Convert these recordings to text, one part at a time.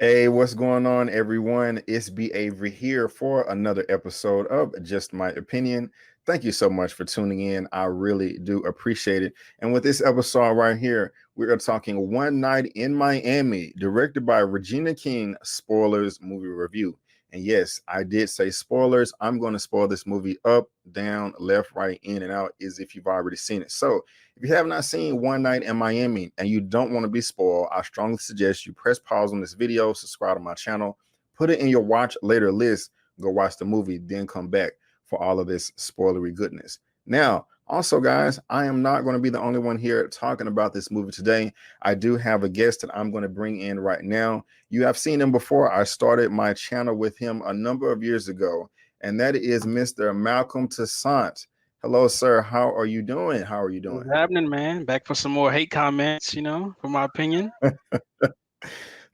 Hey, what's going on, everyone? It's B. Avery here for another episode of Just My Opinion. Thank you so much for tuning in. I really do appreciate it. And with this episode right here, we are talking One Night in Miami, directed by Regina King, spoilers movie review. And yes, I did say spoilers. I'm going to spoil this movie up, down, left, right, in, and out as if you've already seen it. So if you have not seen One Night in Miami and you don't want to be spoiled, I strongly suggest you press pause on this video, subscribe to my channel, put it in your watch later list, go watch the movie, then come back for all of this spoilery goodness. Now, also, guys, I am not going to be the only one here talking about this movie today. I do have a guest that I'm going to bring in right now. You have seen him before. I started my channel with him a number of years ago, and that is Mr. Malcolm Toussaint. Hello, sir. How are you doing? How are you doing? What's happening, man? Back for some more hate comments, for my opinion.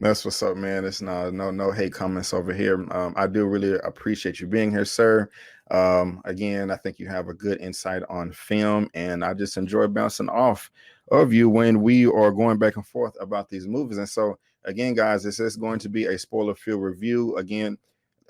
That's what's up, man. It's no hate comments over here. I do really appreciate you being here, sir. Again, I think you have a good insight on film, and I just enjoy bouncing off of you when we are going back and forth about these movies. And so, again, guys, this is going to be a spoiler-filled review. Again,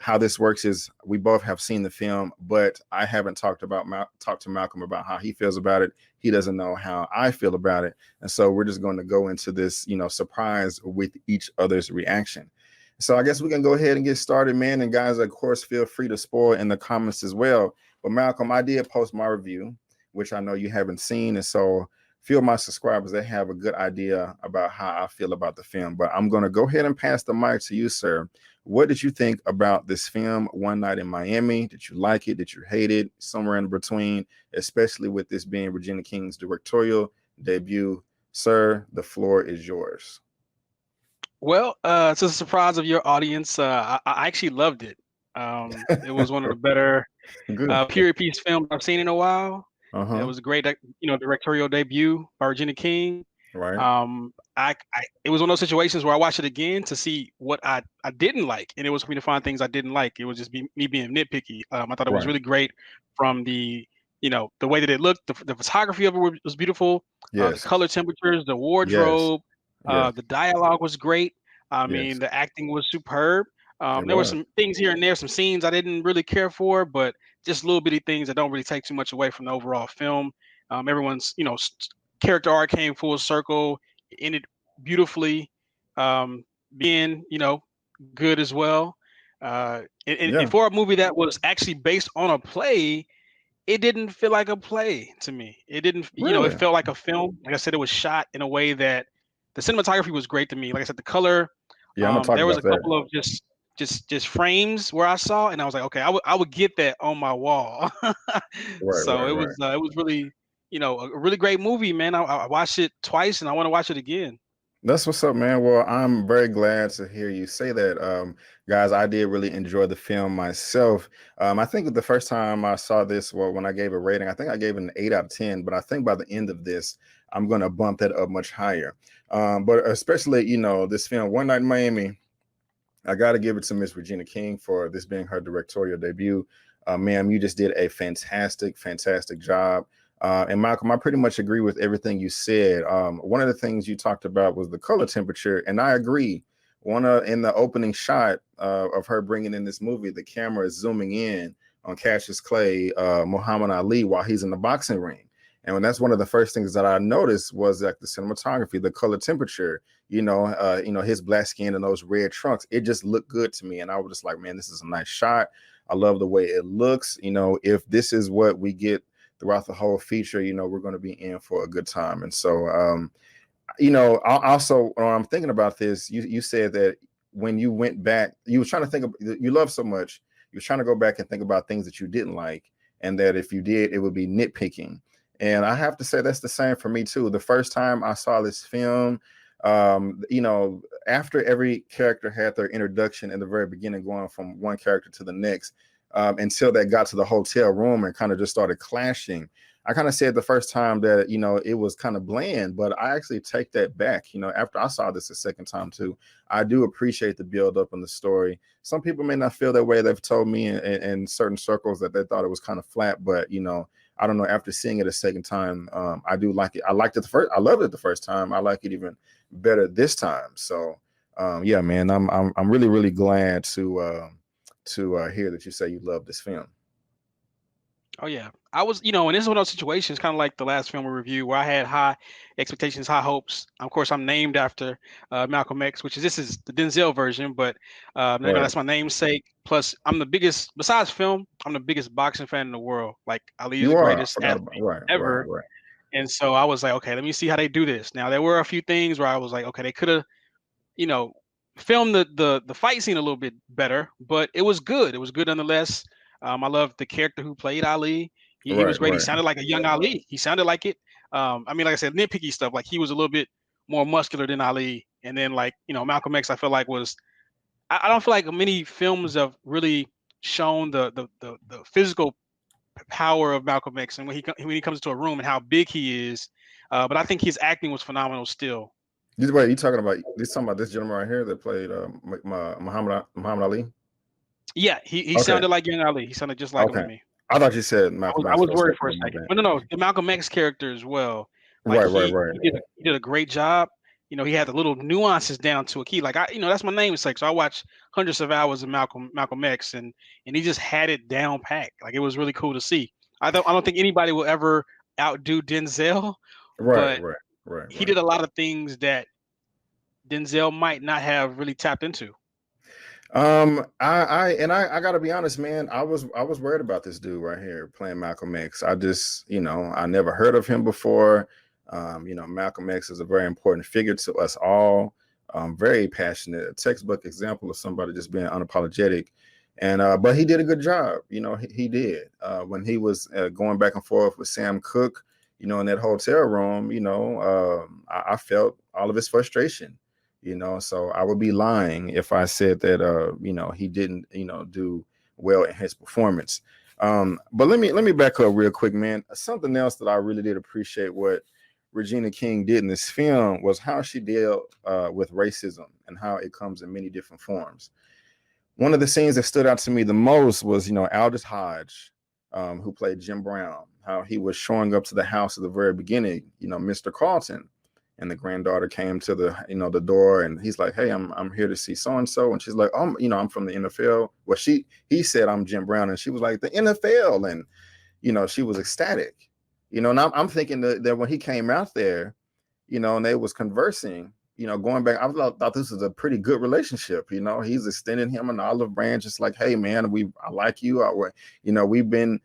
how this works is we both have seen the film, but I haven't talked to Malcolm about how he feels about it. He doesn't know how I feel about it. And so we're just going to go into this, surprise with each other's reaction. So I guess we can go ahead and get started, man. And guys, of course, feel free to spoil in the comments as well. But Malcolm, I did post my review, which I know you haven't seen. And so few of my subscribers, they have a good idea about how I feel about the film. But I'm going to go ahead and pass the mic to you, sir. What did you think about this film, One Night in Miami? Did you like it? Did you hate it? Somewhere in between, especially with this being Regina King's directorial debut. Sir, the floor is yours. Well, to the surprise of your audience, I actually loved it. It was one of the better period piece films I've seen in a while. It was a great, directorial debut by Regina King. Right. It was one of those situations where I watched it again to see what I didn't like, and it was for me to find things I didn't like. It was just me being nitpicky. I thought it was really great from the way that it looked. The photography of it was beautiful. Yes. The color temperatures, the wardrobe, the dialogue was great. I mean, the acting was superb. There were some things here and there, some scenes I didn't really care for, but just little bitty things that don't really take too much away from the overall film. Everyone's, character arc came full circle, ended beautifully, being, good as well. And for a movie that was actually based on a play, it didn't feel like a play to me. It didn't, it felt like a film. Like I said, it was shot in a way that the cinematography was great to me. Like I said, the color. Yeah, I'm gonna talk there was about a couple of just frames where I saw, and I was like, okay, I would get that on my wall. It was really, a really great movie, man. I watched it twice, and I want to watch it again. That's what's up, man. Well, I'm very glad to hear you say that. Guys, I did really enjoy the film myself. I think the first time I saw this, well, when I gave a rating, I think I gave it an 8 out of 10, but I think by the end of this, I'm going to bump that up much higher. But especially, this film, One Night in Miami, I got to give it to Miss Regina King for this being her directorial debut. Ma'am, you just did a fantastic job. And Malcolm, I pretty much agree with everything you said. One of the things you talked about was the color temperature, and I agree. In the opening shot of her bringing in this movie, the camera is zooming in on Cassius Clay, Muhammad Ali, while he's in the boxing ring. And that's one of the first things that I noticed was like the cinematography, the color temperature, his black skin and those red trunks. It just looked good to me. And I was just like, man, this is a nice shot. I love the way it looks. If this is what we get throughout the whole feature, we're going to be in for a good time. And so, also, when I'm thinking about this, you said that when you went back, you were trying to think of, you love so much, you were trying to go back and think about things that you didn't like, and that if you did, it would be nitpicking. And I have to say that's the same for me too. The first time I saw this film, after every character had their introduction in the very beginning, going from one character to the next, until they got to the hotel room and kind of just started clashing. I kind of said the first time that, it was kind of bland, but I actually take that back. After I saw this a second time too, I do appreciate the build up in the story. Some people may not feel that way. They've told me in certain circles that they thought it was kind of flat, but, I don't know. After seeing it a second time, I do like it. I liked it I loved it the first time. I like it even better this time. So Yeah, man, I'm really really glad to hear that you say you love this film. Oh yeah, I was, and this is one of those situations, kind of like the last film we reviewed, where I had high expectations, high hopes. Of course, I'm named after Malcolm X, which is this is the Denzel version, but Right. that's my namesake. Plus, I'm the biggest, besides film, I'm the biggest boxing fan in the world. Like Ali is You the are. I greatest forgot about. athlete Right. Right. ever, Right. and so I was like, okay, let me see how they do this. Now there were a few things where I was like, okay, they could have, you know, film the fight scene a little bit better, but it was good. It was good nonetheless. I love the character who played Ali. He was Right. great. He Right. sounded like a young Ali. He sounded like it. I mean, like I said, nitpicky stuff. Like he was a little bit more muscular than Ali. And then like Malcolm X, I feel like was I don't feel like many films have really shown the physical power of Malcolm X and when he comes into a room and how big he is. But I think his acting was phenomenal still. Wait, you talking about this gentleman right here that played Muhammad Ali? Yeah, he Okay. sounded like young Ali. He sounded just like him to Okay. me. I thought you said Malcolm I X was for a worried second. for a My second, bad. but no, the Malcolm X character as well. Like Right. Right. Right. he did a great job. He had the little nuances down to a key. Like that's my namesake. So I watched hundreds of hours of Malcolm X, and he just had it down packed. Like it was really cool to see. I don't think anybody will ever outdo Denzel, Right. but Right. Right. he Right. did a lot of things that Denzel might not have really tapped into. I gotta be honest, man. I was worried about this dude right here playing Malcolm X. I just, I never heard of him before. Malcolm X is a very important figure to us all. Very passionate, a textbook example of somebody just being unapologetic. And but he did a good job. He did. When he was going back and forth with Sam Cooke, in that hotel room, I felt all of his frustration. So I would be lying if I said that he didn't do well in his performance. But let me back up real quick, man. Something else that I really did appreciate what Regina King did in this film was how she dealt with racism and how it comes in many different forms. One of the scenes that stood out to me the most was Aldous Hodge, who played Jim Brown, how he was showing up to the house at the very beginning, Mr. Carlton, and the granddaughter came to the door, and he's like, hey, I'm here to see so and so, and she's like, I'm from the NFL. Well, he said I'm Jim Brown, and she was like, the NFL, and she was ecstatic, and I'm thinking that when he came out there, and they was conversing, going back, I thought this was a pretty good relationship. He's extending him an olive branch, just like, hey man, I like you. We've been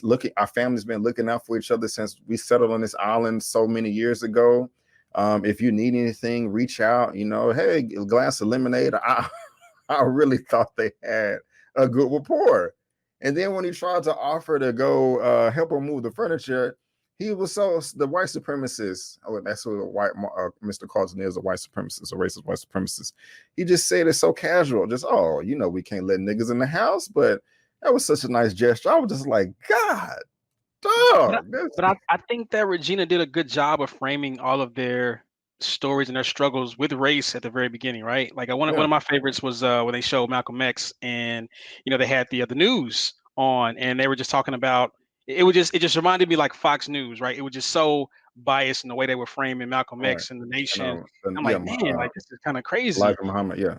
looking, our family's been looking out for each other since we settled on this island so many years ago. If you need anything, reach out. Hey, a glass of lemonade. I really thought they had a good rapport. And then when he tried to offer to go help her move the furniture, he was the white supremacist. Oh, that's what Mr. Carlton is, a white supremacist, a racist white supremacist. He just said it so casual, just we can't let niggas in the house, but that was such a nice gesture. I was just like, God, dog. But I think that Regina did a good job of framing all of their stories and their struggles with race at the very beginning, right? Like one of my favorites was when they showed Malcolm X, and they had the news on, and they were just talking about it just reminded me like Fox News, right? It was just so biased in the way they were framing Malcolm X and the nation. I'm like, man, like this is kind of crazy. Life of Muhammad, yeah.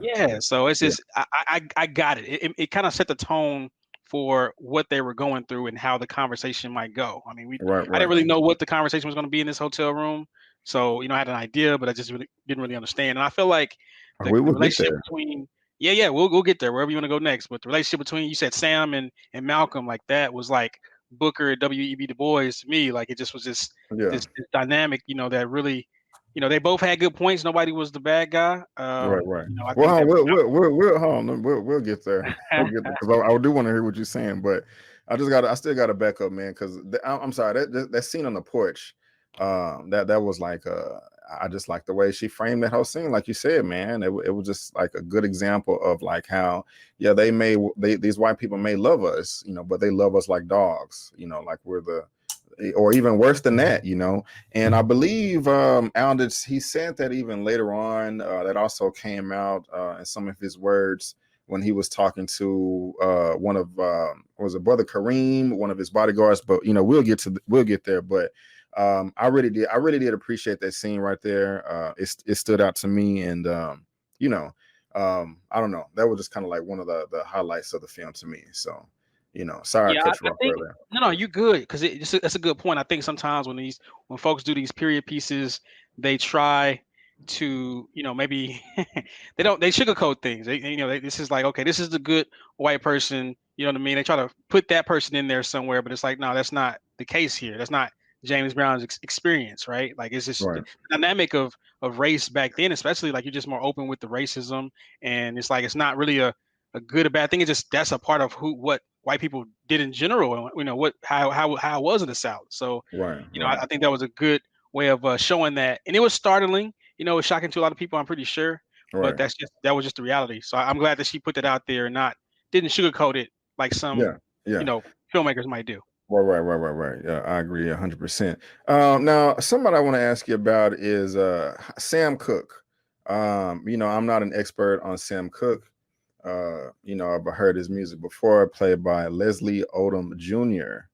Yeah, so it's just I got it. It kind of set the tone for what they were going through and how the conversation might go. I mean, I didn't really know what the conversation was going to be in this hotel room, so I had an idea, but I just really didn't really understand. And I feel like the relationship between we'll get there wherever you want to go next. But the relationship between, you said, Sam and Malcolm, like that was like Booker and W.E.B. Du Bois to me. Like it just was this dynamic, that really. They both had good points. Nobody was the bad guy. Right. I Well, think we'll get there. Because I do want to hear what you're saying, but I still got to back up, man. Because I'm sorry, that scene on the porch, that was like, I just like the way she framed that whole scene, like you said, man. It was just like a good example of like how, these white people may love us, but they love us like dogs, like we're or even worse than that, And I believe Aldous, he said that even later on, that also came out in some of his words when he was talking to one of was it Brother Kareem, one of his bodyguards. But we'll get there. But I really did appreciate that scene right there. It stood out to me, and you know, I don't know, that was just kind of like one of the highlights of the film to me. So, sorry I Yeah, cut you I off think earlier. no, you good because that's a good point. I think sometimes when folks do these period pieces, they try to maybe they sugarcoat things. This is like, okay, this is the good white person. You know what I mean? They try to put that person in there somewhere, but it's like, no, that's not the case here. That's not James Brown's experience, right? Like it's just the Right, dynamic of race back then, especially like you're just more open with the racism, and it's like it's not really a good or bad thing. It's just that's a part of what white people did in general, and how it was in the South. So, right, I right, think that was a good way of showing that, and it was startling. It was shocking to a lot of people, I'm pretty sure, but right. that was just the reality. So I'm glad that she put that out there and didn't sugarcoat it like some Yeah, yeah. filmmakers might do. Right. Yeah, I agree 100%. Now, somebody I want to ask you about is Sam Cooke. I'm not an expert on Sam Cooke. I've heard his music before, played by Leslie Odom Jr.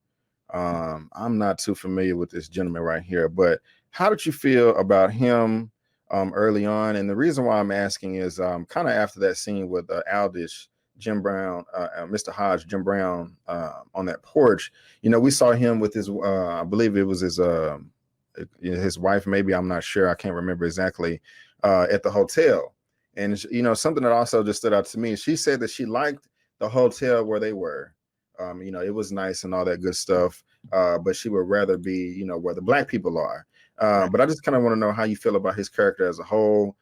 I'm not too familiar with this gentleman right here, but how did you feel about him early on? And the reason why I'm asking is kind of after that scene with Aldich, Jim Brown, Mr. Hodge, Jim Brown on that porch. We saw him with his, I believe it was his wife, maybe, I'm not sure, I can't remember exactly, at the hotel. And something that also just stood out to me. She said that she liked the hotel where they were. It was nice and all that good stuff. But she would rather be, where the black people are. Right. But I just kind of want to know how you feel about his character as a whole.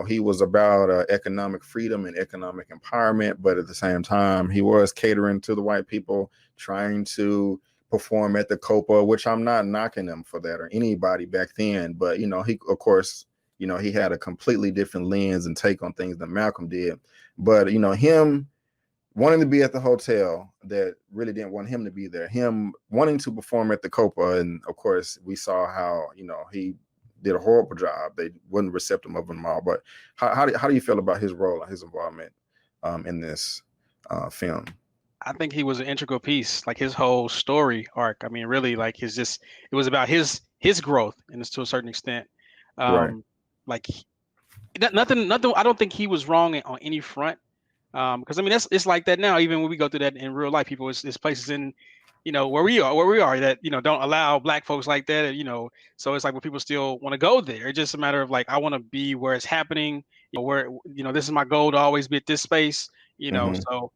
He was about economic freedom and economic empowerment, but at the same time, he was catering to the white people, trying to perform at the Copa, which I'm not knocking him for that or anybody back then. But, he, of course, he had a completely different lens and take on things than Malcolm did. But, him wanting to be at the hotel that really didn't want him to be there, him wanting to perform at the Copa. And of course, we saw how, he did a horrible job. They wasn't receptive of him all. But how do you feel about his role and his involvement in this film? I think he was an integral piece, like his whole story arc. I mean, really, like it was about his growth, and it's to a certain extent. Right. Um, like nothing. I don't think he was wrong on any front. Because I mean, it's like that now. Even when we go through that in real life, people, it's places in, where we are that don't allow black folks like that. So it's like, when people still want to go there. It's just a matter of like, I want to be where it's happening. Where this is my goal to always be at this space. Mm-hmm. So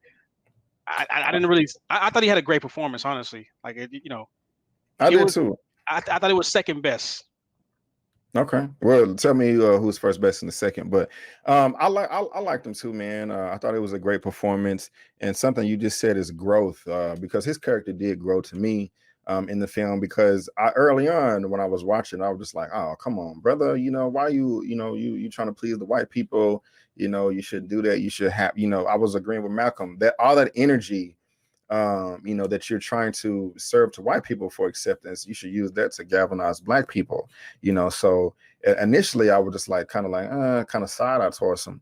I didn't really. I thought he had a great performance, honestly. Like I it did was. too. I thought it was second best. Okay. Well, tell me who's first, best, in the second. But I liked him too, man. I thought it was a great performance, and something you just said is growth, because his character did grow to me in the film. Because early on when I was watching, I was just like, oh, come on, brother. Why you trying to please the white people? You shouldn't do that. You should have. I was agreeing with Malcolm that all that energy that you're trying to serve to white people for acceptance, you should use that to galvanize black people. So initially I was just like kind of side eye towards him,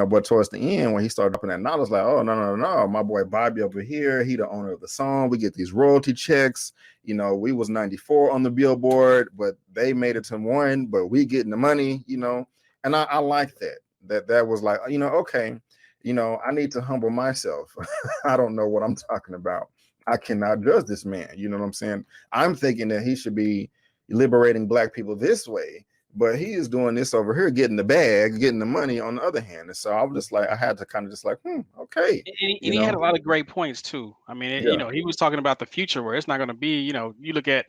but towards the end when he started dropping that knowledge, like, oh, no, my boy Bobby over here, he the owner of the song, we get these royalty checks, we was 94 on the Billboard, but they made it to 1, but we getting the money, and I like that was like, okay, I need to humble myself. I don't know what I'm talking about. I cannot judge this man. You know what I'm saying? I'm thinking that he should be liberating black people this way, but he is doing this over here, getting the bag, getting the money on the other hand. And so I was just like, I had to kind of just like, okay. And he had a lot of great points too. I mean, Yeah. he was talking about the future where it's not going to be, you look at,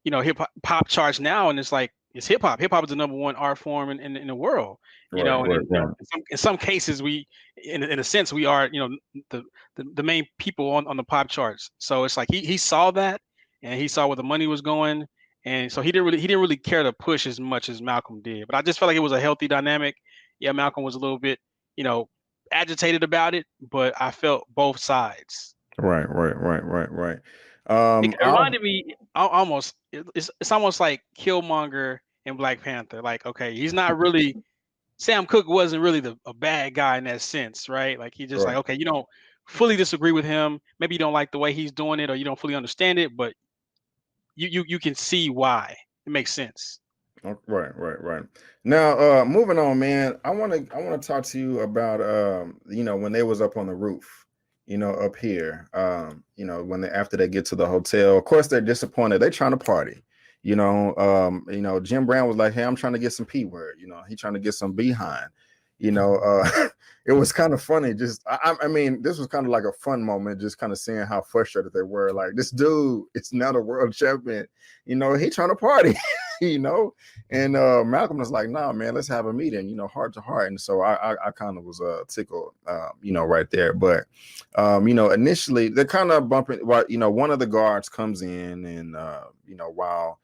hip hop charts now, and it's like, it's hip hop. Hip hop is the #1 art form in the world. And Right. in some cases, we, in a sense, we are, the main people on the pop charts. So it's like he saw that, and he saw where the money was going, and so he didn't really care to push as much as Malcolm did. But I just felt like it was a healthy dynamic. Yeah, Malcolm was a little bit, agitated about it, but I felt both sides. Right. It reminded me almost. It's almost like Killmonger in Black Panther. Like, okay, he's not really, Sam Cooke wasn't really a bad guy in that sense, right? Like, he just like, Right. okay, you don't fully disagree with him. Maybe you don't like the way he's doing it, or you don't fully understand it, but you can see why it makes sense. Right. Now, moving on, man. I want to talk to you about when they was up on the roof, up here. When they after they get to the hotel, of course they're disappointed. They're trying to party. Jim Brown was like, "Hey, I'm trying to get some P word." He trying to get some behind. It was kind of funny. Just, I mean, this was kind of like a fun moment, just kind of seeing how frustrated they were. Like, this dude, it's not a world champion. He trying to party. And Malcolm was like, "Nah, man, let's have a meeting, heart to heart." And so I kind of was tickled, right there. But initially they're kind of bumping. One of the guards comes in, and while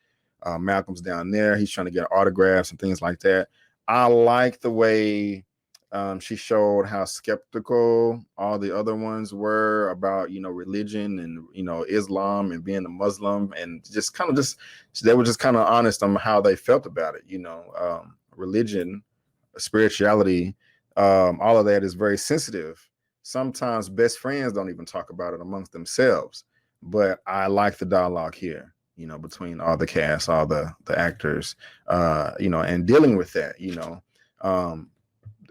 Malcolm's down there, he's trying to get autographs and things like that. I like the way she showed how skeptical all the other ones were about, religion and, Islam and being a Muslim, and they were just kind of honest on how they felt about it. Religion, spirituality, all of that is very sensitive. Sometimes best friends don't even talk about it amongst themselves, but I like the dialogue here, between all the cast, all the actors, and dealing with that,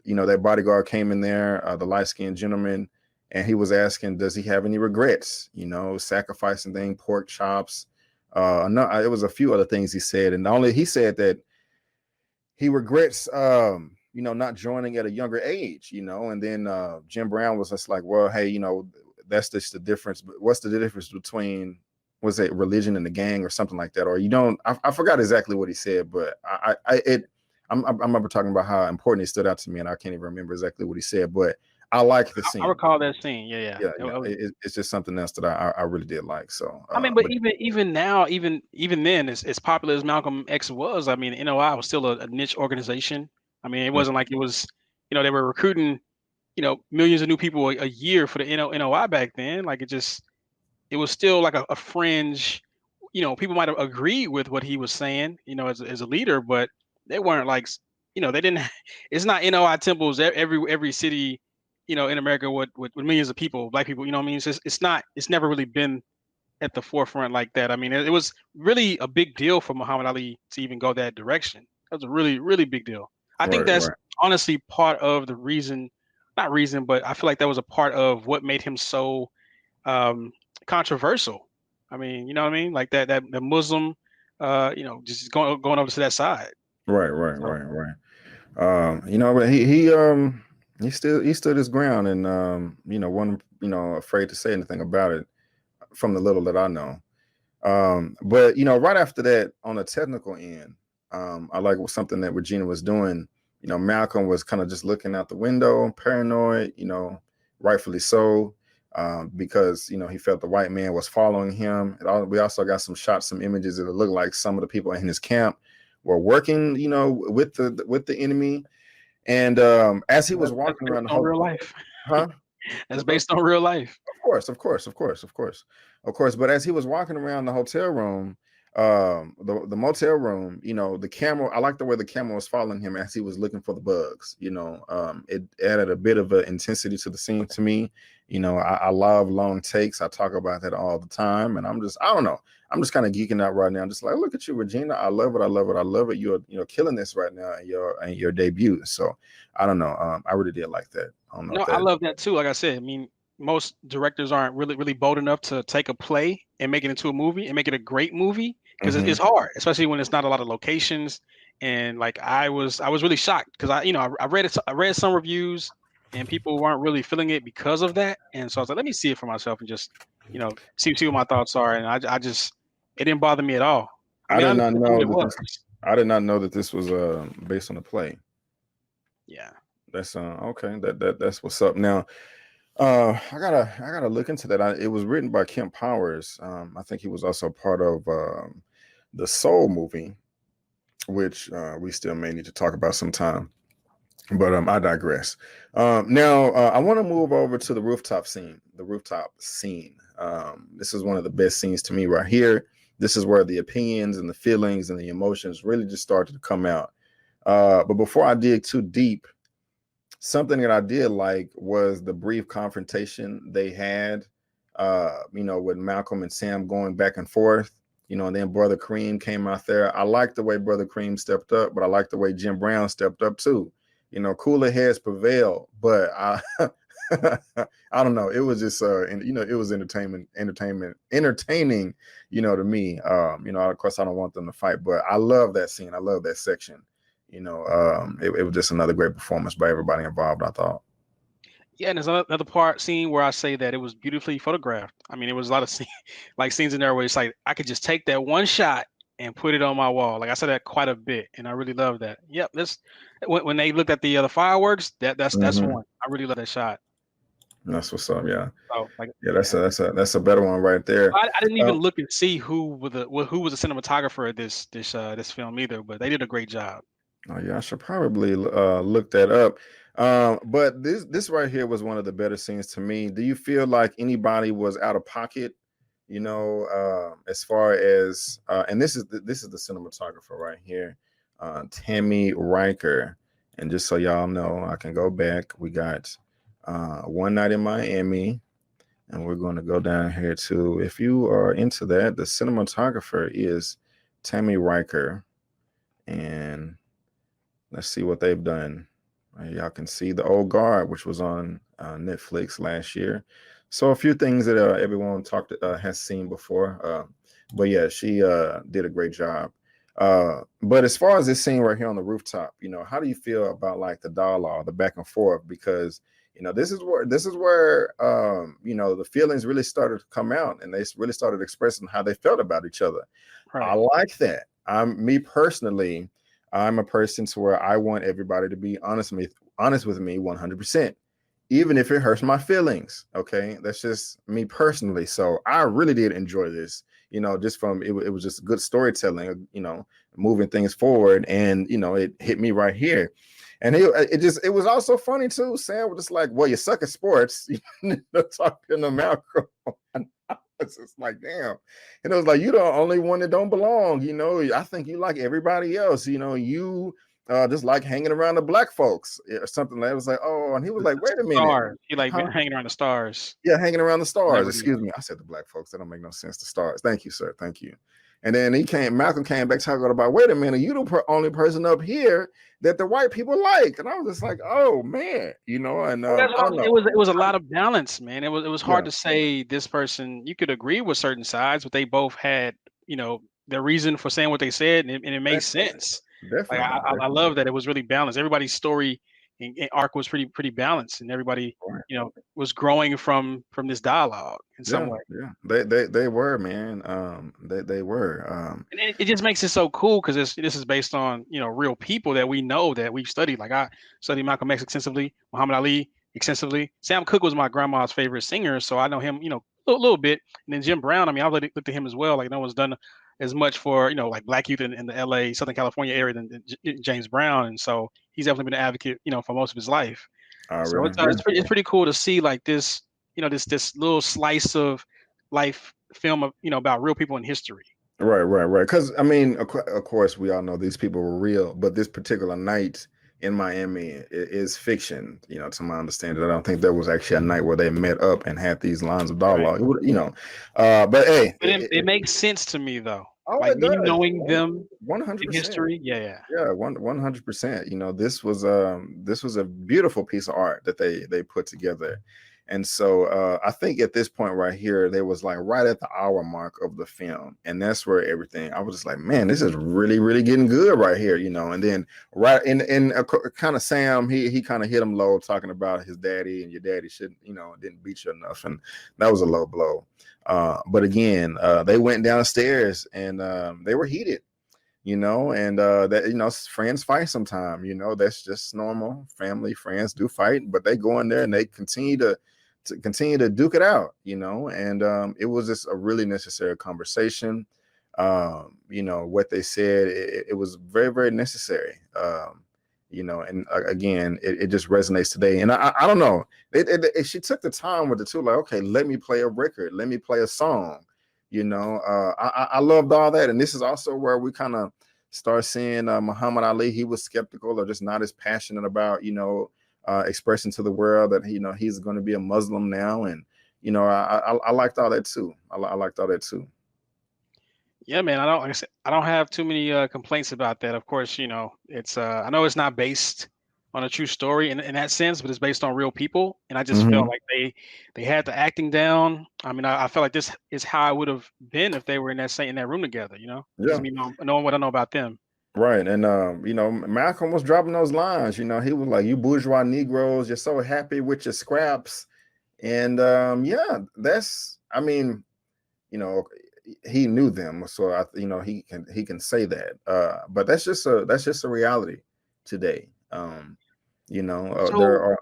that bodyguard came in there, the light-skinned gentleman, and he was asking, does he have any regrets, sacrificing things, pork chops. No, it was a few other things he said. And he said that he regrets, not joining at a younger age, and then Jim Brown was just like, well, hey, that's just the difference. But what's the difference between, was it religion and the gang or something like that? Or I forgot exactly what he said, but I remember talking about how important it stood out to me, and I can't even remember exactly what he said, but I like the scene. I recall that scene. Yeah. It's just something else that I really did like. So I mean, but even now, even then, as popular as Malcolm X was, I mean, NOI was still a niche organization. I mean, it wasn't like it was, they were recruiting, millions of new people a year for the NOI back then. Like it was still like a fringe. People might have agreed with what he was saying, as a leader, but they weren't like, they didn't. It's not NOI temples every city, in America with millions of people, black people. You know what I mean? It's not. It's never really been at the forefront like that. I mean, it was really a big deal for Muhammad Ali to even go that direction. That was a really, really big deal. I think that's honestly part of the reason, not reason, but I feel like that was a part of what made him so controversial. I mean, you know what I mean? Like that the Muslim, just going over to that side. Right. But he stood his ground, and wasn't afraid to say anything about it from the little that I know. But right after that, on the technical end, I like something that Regina was doing. Malcolm was kind of just looking out the window, paranoid, rightfully so, because he felt the white man was following him. We also got some shots, some images that looked like some of the people in his camp were working, with the enemy. And as he was walking around the whole real life, huh? That's based on real life. Of course. But as he was walking around the hotel room, the motel room, the camera, I like the way the camera was following him as he was looking for the bugs. It added a bit of an intensity to the scene to me. I love long takes. I talk about that all the time, and I don't know. I'm just kind of geeking out right now. I'm just like, look at you, Regina. I love it. You're killing this right now in your debut. So I don't know. I really did like that. I love that too. Like I said, I mean, most directors aren't really bold enough to take a play and make it into a movie and make it a great movie, because it's hard, especially when it's not a lot of locations. And like I was really shocked because I read some reviews and people weren't really feeling it because of that. And so I was like, let me see it for myself and just see what my thoughts are. And I just, it didn't bother me at all. I did not know that this was based on a play. Yeah. That's okay. That's what's up. Now, I gotta look into that. It was written by Kemp Powers. I think he was also part of the Soul movie, which we still may need to talk about sometime. But I digress. Now I want to move over to the rooftop scene. The rooftop scene. This is one of the best scenes to me right here. This is where the opinions and the feelings and the emotions really just started to come out. But before I dig too deep, something that I did like was the brief confrontation they had, with Malcolm and Sam going back and forth. and then Brother Cream came out there. I like the way Brother Cream stepped up, but I like the way Jim Brown stepped up too. Cooler heads prevail, but I I don't know. It was just and it was entertaining, to me. Of course I don't want them to fight, but I love that scene. I love that section. It was just another great performance by everybody involved, I thought. Yeah, and there's another scene where I say that it was beautifully photographed. I mean, it was a lot of scenes in there where it's like I could just take that one shot and put it on my wall. Like I said that quite a bit, and I really love that. Yep, this when they looked at the fireworks, that's one. I really love that shot. That's what's up. Yeah. So, that's a better one right there. I didn't even look and see who was the cinematographer of this film either, but they did a great job. Oh yeah, I should probably look that up. But this right here was one of the better scenes to me. Do you feel like anybody was out of pocket? As far as and this is the cinematographer right here, Tammy Riker. And just so y'all know, I can go back. We got One Night in Miami, and we're going to go down here to, if you are into that, the cinematographer is Tammy Riker, and let's see what they've done. Y'all can see The Old Guard, which was on Netflix last year. So a few things that everyone has seen before. But yeah, she did a great job. But as far as this scene right here on the rooftop, how do you feel about like the dialogue, the back and forth? Because this is where the feelings really started to come out, and they really started expressing how they felt about each other. Right. I like that. Me personally, I'm a person to where I want everybody to be honest with me 100%, even if it hurts my feelings. Okay, that's just me personally. So I really did enjoy this. Just from it was just good storytelling. Moving things forward, and it hit me right here. And it was also funny too. Sam was just like, "Well, you suck at sports." Talking to Malcolm. It's just like, damn. And it was like, you're the only one that don't belong. I think you like everybody else. You just like hanging around the black folks or something. Like, it was like, oh, and he was like, wait a minute. Stars. You like hanging around the stars. Yeah, hanging around the stars. Excuse me. I said the black folks. That don't make no sense. The stars. Thank you, sir. Thank you. And then Malcolm came back talking about, wait a minute, you the only person up here that the white people like. And I was just like, oh man, and it was a lot of balance, man. It was hard to say this person, you could agree with certain sides, but they both had, their reason for saying what they said, and it made sense. Definitely. I love that it was really balanced. Everybody's story and arc was pretty balanced, and everybody was growing from this dialogue in some way. Yeah, they were, man. They were. And it just makes it so cool because this is based on real people that we know, that we've studied. Like I studied Malcolm X extensively, Muhammad Ali extensively. Sam Cooke was my grandma's favorite singer, so I know him a little bit. And then Jim Brown, I mean, I've looked at him as well. Like no one's done as much for like black youth in the LA, Southern California area than James Brown, and so he's definitely been an advocate, for most of his life. So really? It's pretty cool to see like this, this little slice of life film of about real people in history. Right. Because I mean, of course, we all know these people were real, but this particular night in Miami is fiction, to my understanding. I don't think there was actually a night where they met up and had these lines of dialogue. Right. But hey, it makes sense to me though. Oh, like me knowing them 100% in history. Yeah, 100%. This was a beautiful piece of art that they put together. And so I think at this point right here, they was like right at the hour mark of the film. And that's where everything, I was just like, man, this is really, really getting good right here, and then right in kind of Sam, he kind of hit him low talking about his daddy, and your daddy shouldn't, didn't beat you enough. And that was a low blow. But again, they went downstairs and they were heated. And that friends fight sometime. That's just normal. Family, friends do fight, but they go in there and they continue to duke it out. And it was just a really necessary conversation. What they said, it was very, very necessary. And again, it just resonates today. And I don't know, she took the time with it too. Like, okay, let me play a record, let me play a song. I loved all that. And this is also where we kind of start seeing Muhammad Ali. He was skeptical or just not as passionate about, expressing to the world that, he's going to be a Muslim now. And, I liked all that too. I liked all that too. Yeah, man. I don't like I said, I don't have too many complaints about that. Of course, it's I know it's not based on a true story in that sense, but it's based on real people. And I just felt Mhm. like they had the acting down. I mean, I felt like this is how I would have been if they were in that room together. Just Yeah. me knowing what I know about them. Right. And Malcolm was dropping those lines. He was like, "You bourgeois Negroes, you're so happy with your scraps." And yeah, that's I mean, you know, he knew them, so he can say that. But that's just a reality today. There So are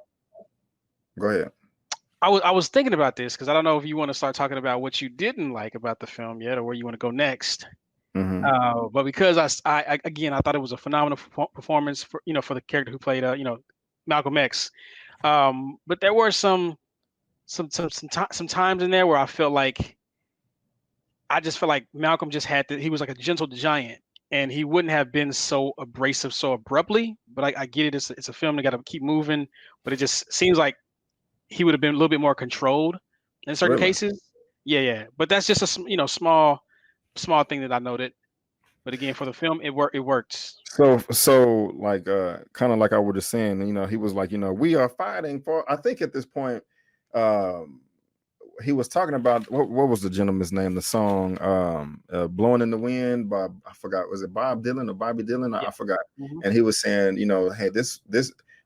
go ahead. I was thinking about this because I don't know if you want to start talking about what you didn't like about the film yet, or where you want to go next. Hmm. But because again, I thought it was a phenomenal performance for the character who played Malcolm X. But there were some times in there where I just felt like Malcolm just he was like a gentle giant, and he wouldn't have been so abrasive so abruptly. But I get it; it's a film; they got to keep moving. But it just seems like he would have been a little bit more controlled in certain Really? cases. Yeah, yeah. But that's just small thing that I noted. But again, for the film, it worked. So like kind of like I was just saying, he was like, we are fighting for I think at this point, um he was talking about what was the gentleman's name? The song "Blowing in the Wind" by I forgot, was it Bob Dylan or Bobby Dylan? I Yeah. forgot. Mhm. And he was saying, hey, this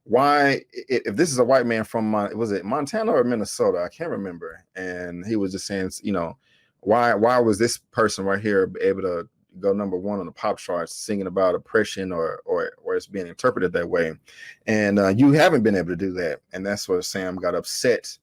why if this is a white man from was it Montana or Minnesota? I can't remember. And he was just saying, why was this person right here able to go number one on the pop charts singing about oppression or it's being interpreted that way, and you haven't been able to do that, and that's where Sam got upset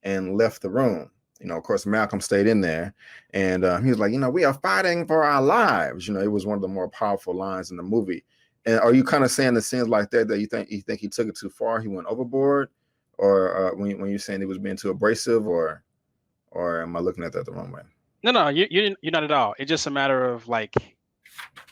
and left the room. Of course, Malcolm stayed in there, and he was like, we are fighting for our lives. It was one of the more powerful lines in the movie. And are you kind of saying the scenes like that you think he took it too far, he went overboard, or when you're saying he was being too abrasive, or am I looking at that the wrong way? No, you're not at all. It's just a matter of like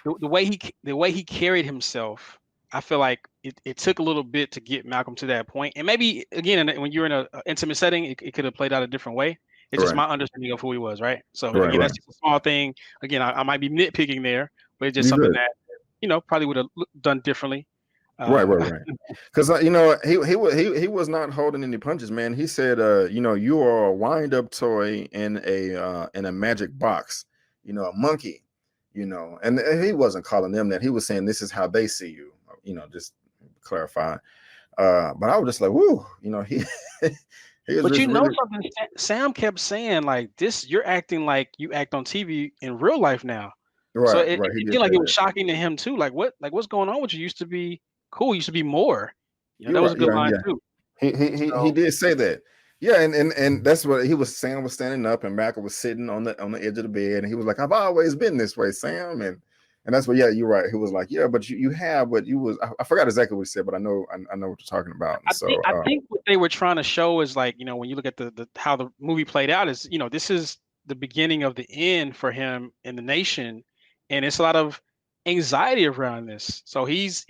the way he carried himself. I feel like it took a little bit to get Malcolm to that point, and maybe again when you're in a intimate setting, it could have played out a different way. It's just Right, my understanding of who he was, right? So right, again, right. that's just a small thing. Again, I might be nitpicking there, but it's just You something good. that probably would have done differently. Right, Uh, right, right. Because he was not holding any punches, man. He said, you are a wind up toy in a magic box, a monkey, and he wasn't calling them that. He was saying this is how they see you, just clarify. But I was just like, whoo, he he was but just really something, Sam kept saying like this. You're acting like you act on TV in real life now. So right, right. He it did seemed like say it was that. shocking to him too. What's going on with you? You used to be cool. You used to be more. You're That was a right. good Yeah, line yeah. too. He So did say that. Yeah, and that's what he was. Sam was standing up, and Malcolm was sitting on the edge of the bed, and he was like, "I've always been this way, Sam." And that's what. Yeah, you're right. He was like, "Yeah, but you have what you was." I forgot exactly what he said, but I know what you're talking about. And so, I think what they were trying to show is like when you look at the how the movie played out is this is the beginning of the end for him in the nation, and it's a lot of anxiety around this. So he's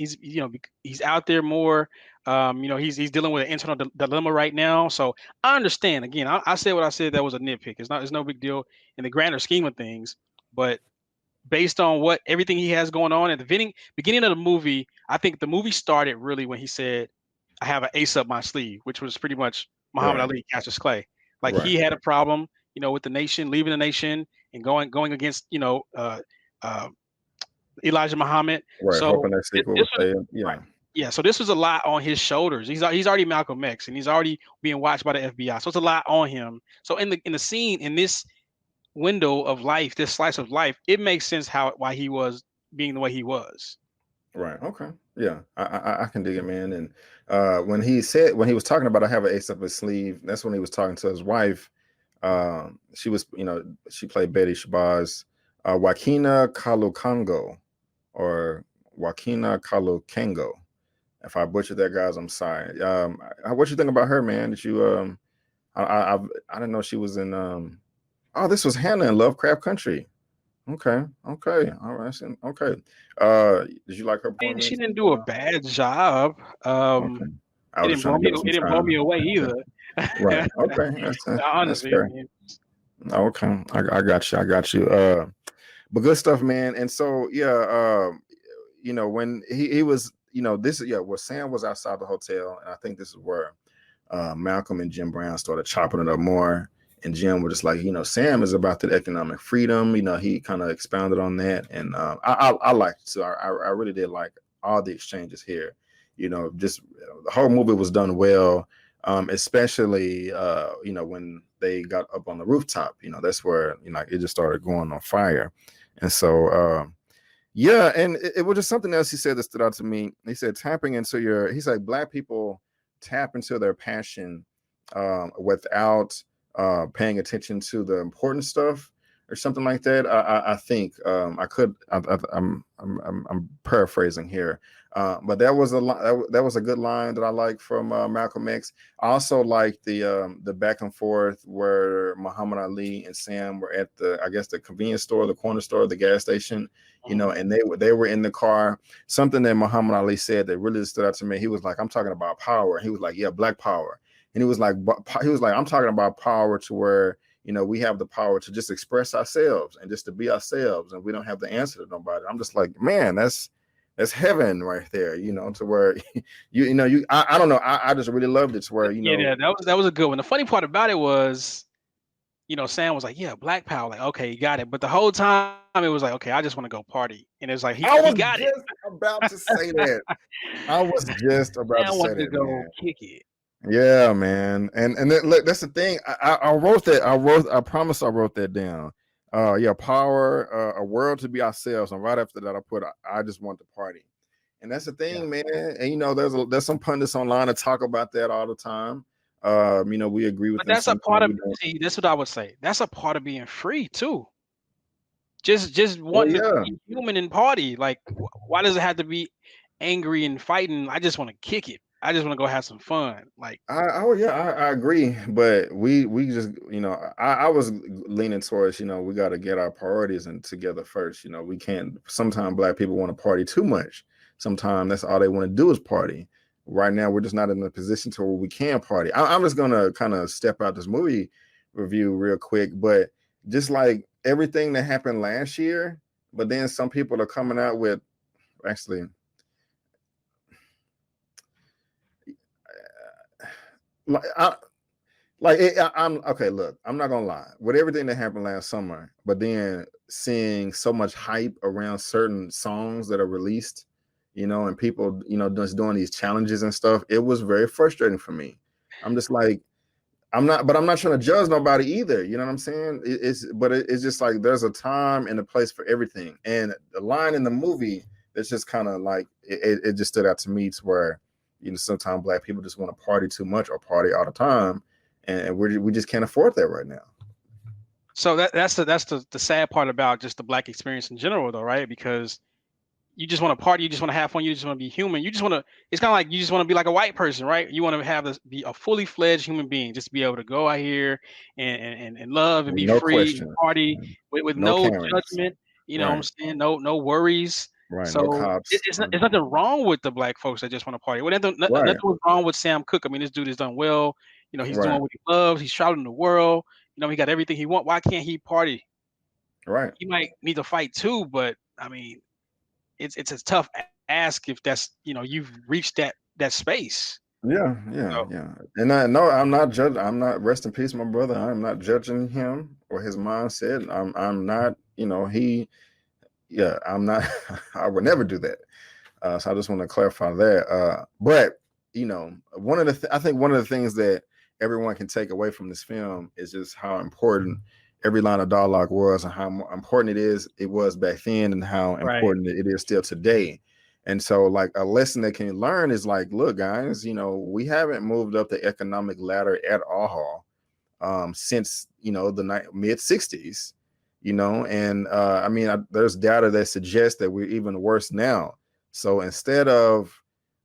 out there more. He's dealing with an internal dilemma right now. So I understand. Again, I said what I said. That was a nitpick. It's no big deal in the grander scheme of things, but based on what everything he has going on at the beginning of the movie, I think the movie started really when he said, "I have an ace up my sleeve," which was pretty much Muhammad right, Ali, Cassius Clay. Like right, he had a problem, with the nation, leaving the nation and going against, uh, Elijah Muhammad. right. So Hoping that sequel this will was stay. right. Yeah, Yeah, so this was a lot on his shoulders. He's already Malcolm X, and he's already being watched by the FBI. So it's a lot on him. So in the scene in this window of life, this slice of life, it makes sense why he was being the way he was. right. Okay. Yeah, I can dig it, man. And when he was talking about I have an ace up his sleeve, that's when he was talking to his wife. She was, she played Betty Shabazz, Joaquina Kalukango, or Joaquina Kalukango. If I butchered that, guys, I'm sorry. What you think about her, man? Did you I didn't know she was in oh, this was Hannah in Lovecraft Country. Okay, okay, all right, okay. Did you like her And she performance? didn't do a bad job. Okay, I was just trying to give her some It didn't blow me time. away Okay, either. right. Okay, that's Honestly, I fair. mean, Okay, I got you. I got you. but good stuff, man. And so when he was, where Sam was outside the hotel, and I think this is where Malcolm and Jim Brown started chopping it up more. And Jim was just like, Sam is about the economic freedom. He kind of expounded on that, and I liked it. So I really did like all the exchanges here. Just the whole movie was done well, especially when they got up on the rooftop. That's where it just started going on fire, and so. And it was just something else he said that stood out to me. He said, he's like, Black people tap into their passion without paying attention to the important stuff or something like that. I think I'm paraphrasing here, but that was that was a good line that I like from Malcolm X. I also like the back and forth where Muhammad Ali and Sam were at the convenience store, the corner store, the gas station, and they were in the car. Something that Muhammad Ali said that really stood out to me. He was like, "I'm talking about power." He was like, "Yeah, Black power." And he was like, "I'm talking about power to where, we have the power to just express ourselves and just to be ourselves, and we don't have to answer to nobody." I'm just like, man, that's heaven right there, to where I don't know. I just really loved it to where, Yeah, that was a good one. The funny part about it was, Sam was like, "Yeah, Black power." Like, okay, you got it. But the whole time it was like, okay, I just want to go party. And it was like, he got it. About to say that. I was just about to say that, go man. kick it. Yeah, man. And then, look, that's the thing. I wrote that. I promise I wrote that down. Power, a world to be ourselves. And right after that, I put, I just want to party. And that's the thing, man. And there's some pundits online that talk about that all the time. We agree with but them. That's a part of that's what I would say. That's a part of being free too. Just wanting to be human and party. Like, why does it have to be angry and fighting? I just want to kick it. I just want to go have some fun. Like, I agree, but we just I was leaning towards we got to get our priorities and together first. We can't. Sometimes Black people want to party too much. Sometimes that's all they want to do is party. Right now, we're just not in a position to where we can party. I'm just gonna kind of step out this movie review real quick, but just like everything that happened last year, but then some people are coming out with actually. I'm okay. Look, I'm not gonna lie. With everything that happened last summer, but then seeing so much hype around certain songs that are released, and people, just doing these challenges and stuff, it was very frustrating for me. I'm just like, I'm not trying to judge nobody either. You know what I'm saying? It's just like there's a time and a place for everything. And the line in the movie that's just kind of like it just stood out to me to where, sometimes Black people just want to party too much or party all the time, and we just can't afford that right now. So that's the sad part about just the Black experience in general, though, right? Because you just want to party, you just want to have fun, you just want to be human. You just want to. It's kind of like you just want to be like a white person, right? You want to be a fully fledged human being, just be able to go out here and love and be No free, and question. party with No no Karens. judgment. You know what I'm saying? No worries. Right. So no cops. It's nothing wrong with the Black folks that just want to party. Nothing was wrong with Sam Cooke. I mean, this dude has done well. He's doing what he loves. He's traveling the world. He got everything he wants. Why can't he party? Right. He might need to fight too, but I mean, it's a tough ask if that's you've reached that space. Yeah. And I'm not judging. I'm not, rest in peace, my brother. I'm not judging him or his mindset. I'm not. I'm not. I would never do that. So I just want to clarify that. But I think one of the things that everyone can take away from this film is just how important every line of dialogue was, and how important it was back then, and how important it is still today. And so, like, a lesson they can learn is like, look, guys, we haven't moved up the economic ladder at all since the mid 60s. And I mean, there's data that suggests that we're even worse now. So instead of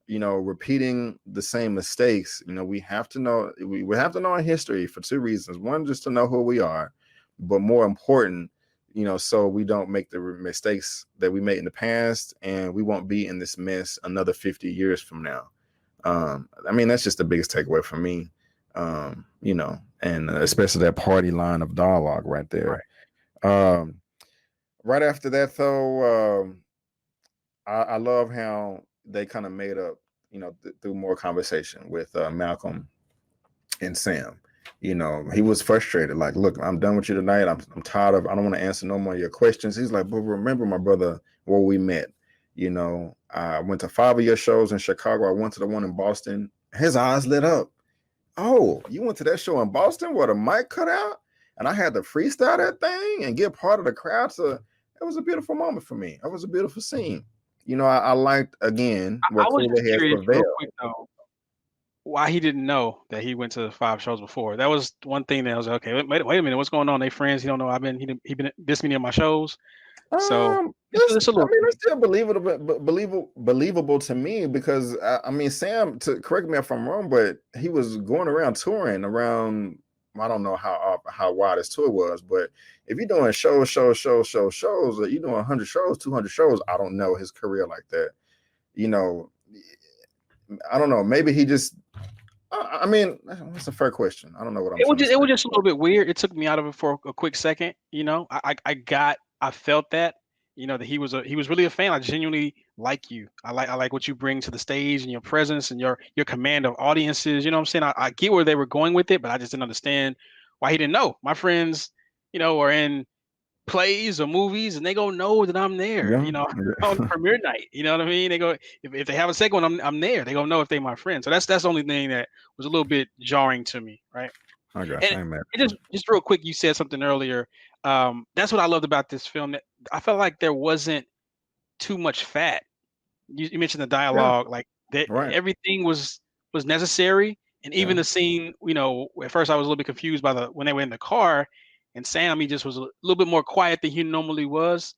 repeating the same mistakes, we have to know our history for two reasons. One, just to know who we are, but more important, so we don't make the mistakes that we made in the past, and we won't be in this mess another 50 years from now. I mean, that's just the biggest takeaway for me. And especially that party line of dialogue right there. Right. right after that, though, I love how they kind of made up, through more conversation with Malcolm and Sam. He was frustrated. Like, look, I'm done with you tonight. I'm tired of. I don't want to answer no more of your questions. He's like, but remember, my brother, where we met. I went to 5 of your shows in Chicago. I went to the one in Boston. His eyes lit up. Oh, you went to that show in Boston where the mic cut out, and I had to freestyle that thing and get part of the crowd. So it was a beautiful moment for me. It was a beautiful scene. I liked again I what was cooler just heads curious, real prevailed. quick though, why he didn't know that he went to 5 shows before. That was one thing that I was like, okay. Wait a minute, what's going on? They friends. He don't know he been this many of my shows. So it's a I little mean, thing. it's still believable to me because I mean, Sam. To correct me if I'm wrong, but he was going around touring around. I don't know how wide his tour was, but if you're doing shows, or you're doing 100 shows, 200 shows, I don't know his career like that. You know, I don't know. Maybe he just. I mean, that's a fair question. I don't know what I'm trying to say. It was just a little bit weird. It took me out of it for a quick second. I felt that, that he was really a fan. I genuinely like you. I like what you bring to the stage and your presence and your command of audiences. You know what I'm saying? I get where they were going with it, but I just didn't understand why he didn't know. My friends, are in plays or movies and they go know that I'm there, Yeah. on premiere night. You know what I mean? They go if they have a second one, I'm there. They go know if they my friend. So that's the only thing that was a little bit jarring to me, right? I got And you. Amen. just real quick, you said something earlier. That's what I loved about this film. That I felt like there wasn't too much fat. You mentioned the Yeah. dialogue, like that Right. everything was necessary, and even Yeah. the scene. At first I was a little bit confused by the when they were in the car, and Sam he just was a little bit more quiet than he normally was.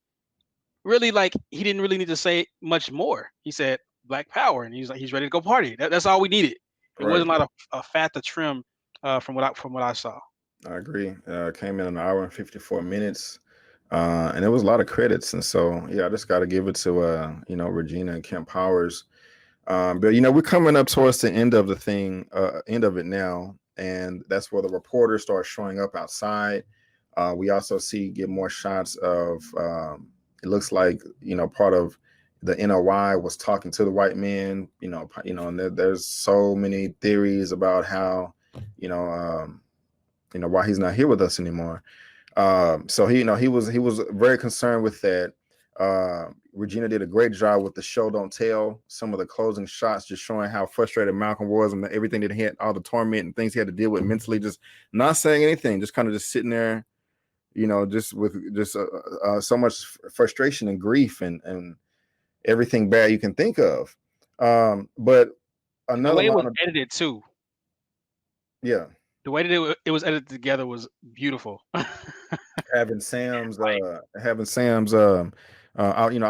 Really, like he didn't really need to say much more. He said Black Power, and he's like he's ready to go party. That's all we needed. It Right. wasn't a lot of fat to trim, from what I saw. I agree. Came in an hour and 54 minutes. And there was a lot of credits. And so, yeah, I just got to give it to, Regina and Kemp Powers. But, we're coming up towards the end of the thing, end of it now. And that's where the reporters start showing up outside. We also get more shots of, it looks like, part of the NOI was talking to the white men, and there's so many theories about how, you know, um, why he's not here with us anymore. So he was very concerned with that. Regina did a great job with the show don't tell. Some of the closing shots just showing how frustrated Malcolm was and everything that he had, all the torment and things he had to deal with mentally, just not saying anything, just kind of just sitting there, just with just so much frustration and grief and everything bad you can think of. But And the another way it was line of, edited too, yeah, the way that it was edited together was beautiful. having Sam's I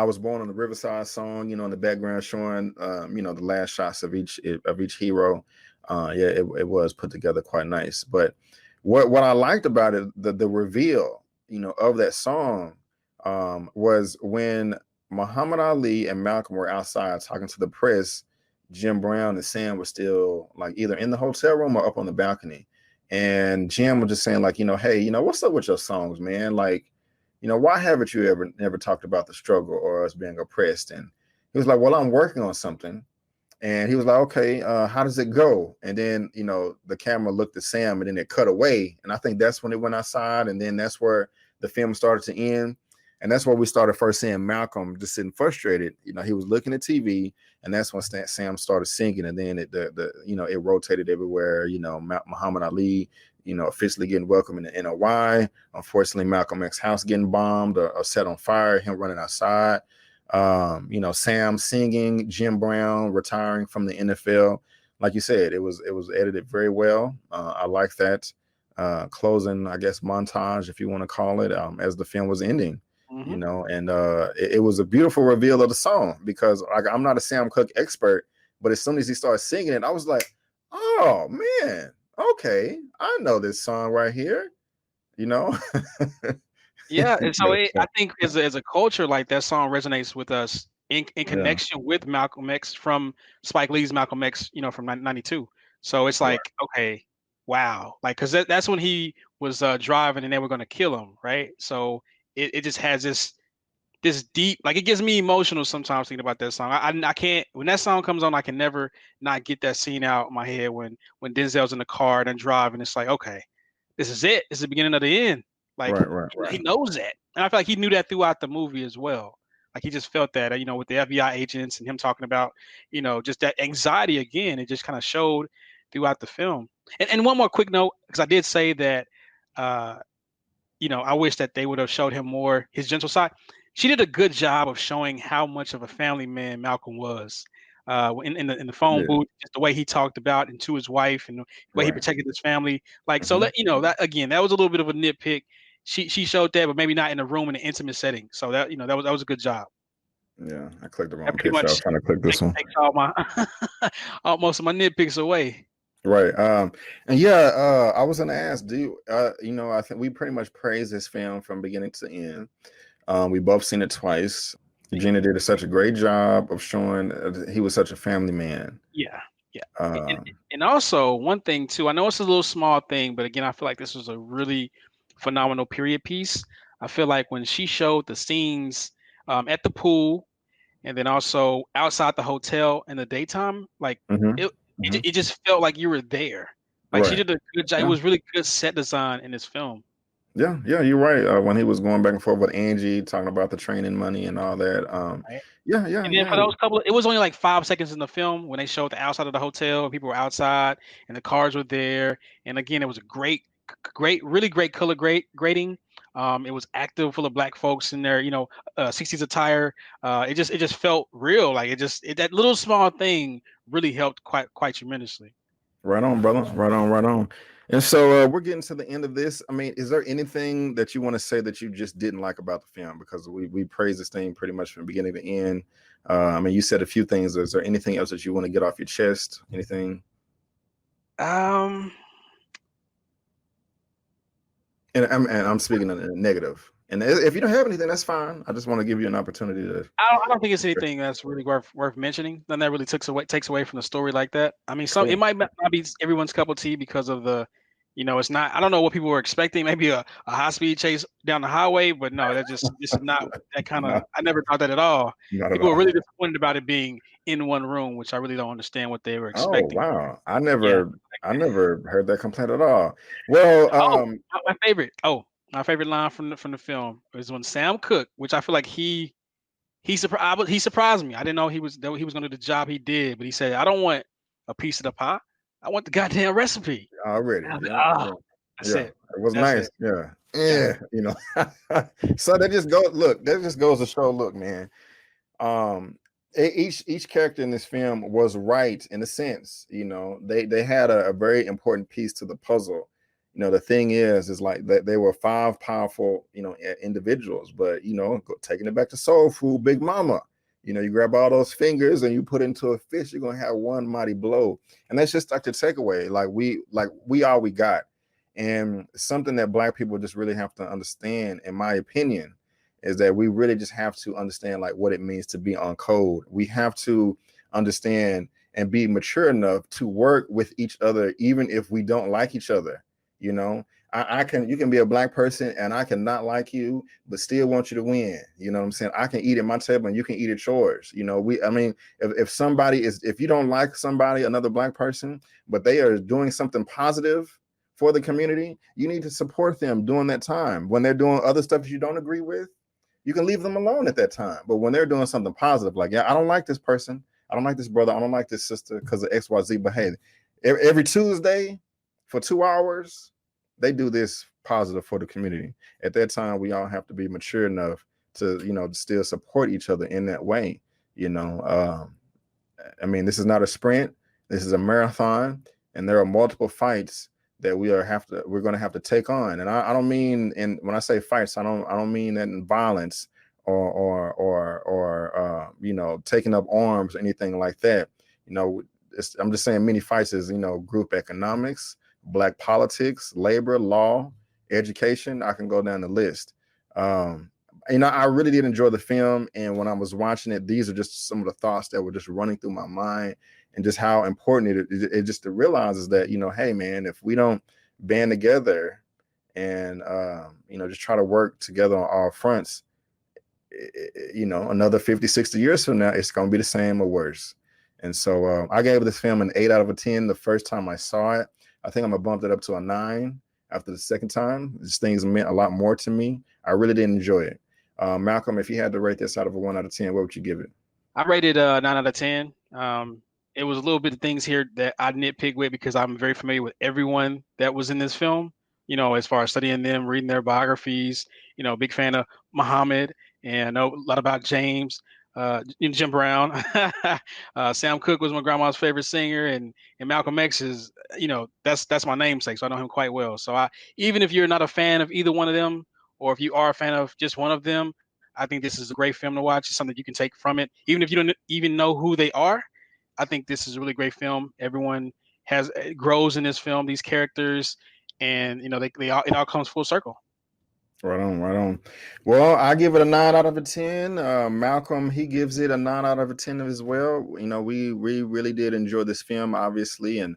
was born on the Riverside song, in the background showing the last shots of each hero. Yeah, it was put together quite nice. But what I liked about it, the reveal, of that song, was when Muhammad Ali and Malcolm were outside talking to the press. Jim Brown and Sam were still like either in the hotel room or up on the balcony. And Jim was just saying, like, hey, what's up with your songs, man? Like, why haven't you ever never talked about the struggle or us being oppressed? And he was like, well, I'm working on something. And he was like, okay, how does it go? And then, the camera looked at Sam and then it cut away. And I think that's when it went outside. And then that's where the film started to end. And that's where we started first seeing Malcolm just sitting frustrated. He was looking at TV, and that's when Sam started singing. And then it rotated everywhere. Muhammad Ali, officially getting welcome in the NOI. Unfortunately, Malcolm X's house getting bombed or set on fire. Him running outside. Sam singing. Jim Brown retiring from the NFL. Like you said, it was edited very well. I like that closing, I guess, montage, if you want to call it, as the film was ending. Mm-hmm. And it was a beautiful reveal of the song because I'm not a Sam Cooke expert, but as soon as he started singing it, I was like, oh man, okay, I know this song right here. Yeah, and so I think as a culture, like that song resonates with us in Yeah. connection with Malcolm X from Spike Lee's Malcolm X, from '92. So it's Right. like, okay, wow, like because that's when he was driving and they were going to kill him, right? So it just has this this deep, like it gets me emotional sometimes thinking about that song. I can't, when that song comes on, I can never not get that scene out of my head when Denzel's in the car and driving. It's like, okay, this is it. This is the beginning of the end. Like Right. he knows that, and I feel like he knew that throughout the movie as well. Like he just felt that, with the FBI agents and him talking about, just that anxiety again. It just kind of showed throughout the film. And one more quick note, because I did say that, uh, I wish that they would have showed him more his gentle side. She did a good job of showing how much of a family man Malcolm was. In the phone booth, just the way he talked about and to his wife, and the way he protected his family. Like, so that that again, that was a little bit of a nitpick. She showed that, but maybe not in a room in an intimate setting. So that was a good job. Yeah, I clicked the That wrong pretty picture. I much was trying to click this one. takes all my most of my nitpicks away. Right. And yeah, I was gonna ask, do you I think we pretty much praised this film from beginning to end. We both seen it twice. Gina did such a great job of showing he was such a family man. Yeah. And also one thing too, I know it's a little small thing, but again, I feel like this was a really phenomenal period piece. I feel like when she showed the scenes at the pool, and then also outside the hotel in the daytime, like it just felt like you were there. Like she Right. did a good job. It was really good set design in this film. Yeah, you're right. When he was going back and forth with Angie, talking about the training money and all that. Right. Yeah. And then for those it was only like 5 seconds in the film when they showed the outside of the hotel and people were outside and the cars were there. And again, it was a really great color grading. It was active, full of black folks in their, 60s attire. It just felt real. Like that little small thing really helped quite tremendously. Right on, brother. Right on. And so we're getting to the end of this. I mean, is there anything that you want to say that you just didn't like about the film? Because we praised this thing pretty much from beginning to end. I mean, you said a few things. Is there anything else that you want to get off your chest? Anything? And I'm speaking in a negative. And if you don't have anything, that's fine. I just want to give you an opportunity to. I don't think it's anything that's really worth mentioning. None that really takes away from the story like that. I mean, it might not be everyone's cup of tea because of the, it's not. I don't know what people were expecting. Maybe a high speed chase down the highway, but no, this is not that kind of. No. I never thought that at all. Not People at were all. really disappointed about it being in one room, which I really don't understand what they were Oh expecting. wow! I never heard that complaint at all. Well, my favorite. My favorite line from the film is when Sam Cooke, which I feel like he surprised me. I didn't know he was going to do the job he did, but he said, "I don't want a piece of the pie. I want the goddamn recipe." already. That's it. It was That's nice. it. Yeah. So that just goes to show. Look, man. Each character in this film was right in a sense. They had a very important piece to the puzzle. The thing is like that they were five powerful, individuals, but taking it back to soul food, Big Mama. You grab all those fingers and you put into a fist, you're gonna have one mighty blow. And that's just like the takeaway. Like we all we got. And something that Black people just really have to understand, in my opinion, is that we really just have to understand like what it means to be on code. We have to understand and be mature enough to work with each other, even if we don't like each other. You can be a Black person and I can not like you, but still want you to win. You know what I'm saying? I can eat at my table and you can eat at yours. If you don't like somebody, another Black person, but they are doing something positive for the community, you need to support them during that time. When they're doing other stuff that you don't agree with, you can leave them alone at that time. But when they're doing something positive, like, I don't like this person, I don't like this brother, I don't like this sister because of XYZ behavior. Every Tuesday for 2 hours, they do this positive for the community. At that time, we all have to be mature enough to, still support each other in that way. I mean, this is not a sprint. This is a marathon, and there are multiple fights that we're going to have to take on. And I don't mean, and when I say fights, I don't mean that in violence or taking up arms or anything like that. I'm just saying many fights is, group economics, Black politics, labor, law, education. I can go down the list. I really did enjoy the film. And when I was watching it, these are just some of the thoughts that were just running through my mind, and just how important it just to realize is that, hey man, if we don't band together and, just try to work together on all fronts, another 50, 60 years from now, it's going to be the same or worse. And so I gave this film an 8 out of 10 the first time I saw it. I think I'm going to bump it up to a 9 after the second time. These things meant a lot more to me. I really did enjoy it. Malcolm, if you had to rate this out of a 1 out of 10, what would you give it? I rated 9 out of 10. It was a little bit of things here that I nitpick with because I'm very familiar with everyone that was in this film. As far as studying them, reading their biographies. Big fan of Muhammad and I know a lot about James. Jim Brown. Sam Cooke was my grandma's favorite singer, and Malcolm X is, that's my namesake, so I know him quite well. So even if you're not a fan of either one of them, or if you are a fan of just one of them, I think this is a great film to watch. It's something you can take from it, even if you don't even know who they are. I think this is a really great film. Everyone grows in this film, these characters, and it all comes full circle. Right on. Well, I give it a 9 out of 10. Malcolm, he gives it a 9 out of 10 as well. We really did enjoy this film, obviously, and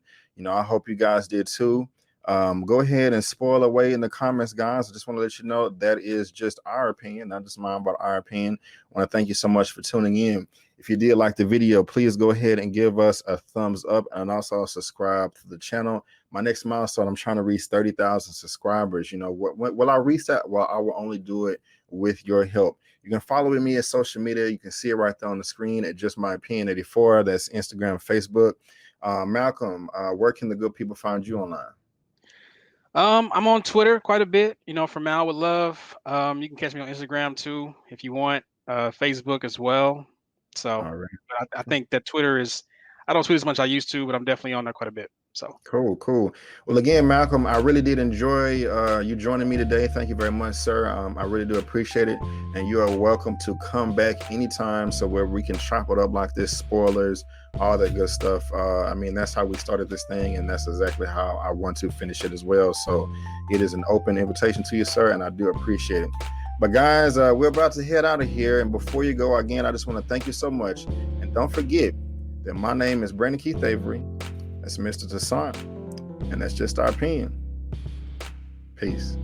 I hope you guys did too. Go ahead and spoil away in the comments, guys. I just want to let you know that is just our opinion, not just mine, but our opinion. I want to thank you so much for tuning in. If you did like the video, please go ahead and give us a thumbs up and also subscribe to the channel. My next milestone, I'm trying to reach 30,000 subscribers. Will I reach that? Well, I will only do it with your help. You can follow me at social media. You can see it right there on the screen at Just My Opinion 84. That's Instagram, Facebook. Malcolm, where can the good people find you online? I'm on Twitter quite a bit, for Mal with Love. You can catch me on Instagram too if you want, Facebook as well. So right. I think that Twitter I don't tweet as much as I used to, but I'm definitely on there quite a bit. So cool. Well, again, Malcolm, I really did enjoy you joining me today. Thank you very much, sir. I really do appreciate it, and you are welcome to come back anytime, so where we can chop it up like this, spoilers, all that good stuff. That's how we started this thing, and that's exactly how I want to finish it as well. So it is an open invitation to you, sir, and I do appreciate it. But guys, we're about to head out of here, and before you go, again, I just want to thank you so much, and don't forget that my name is Brandon Keith Avery. That's Mr. Tyson, and that's just our opinion. Peace.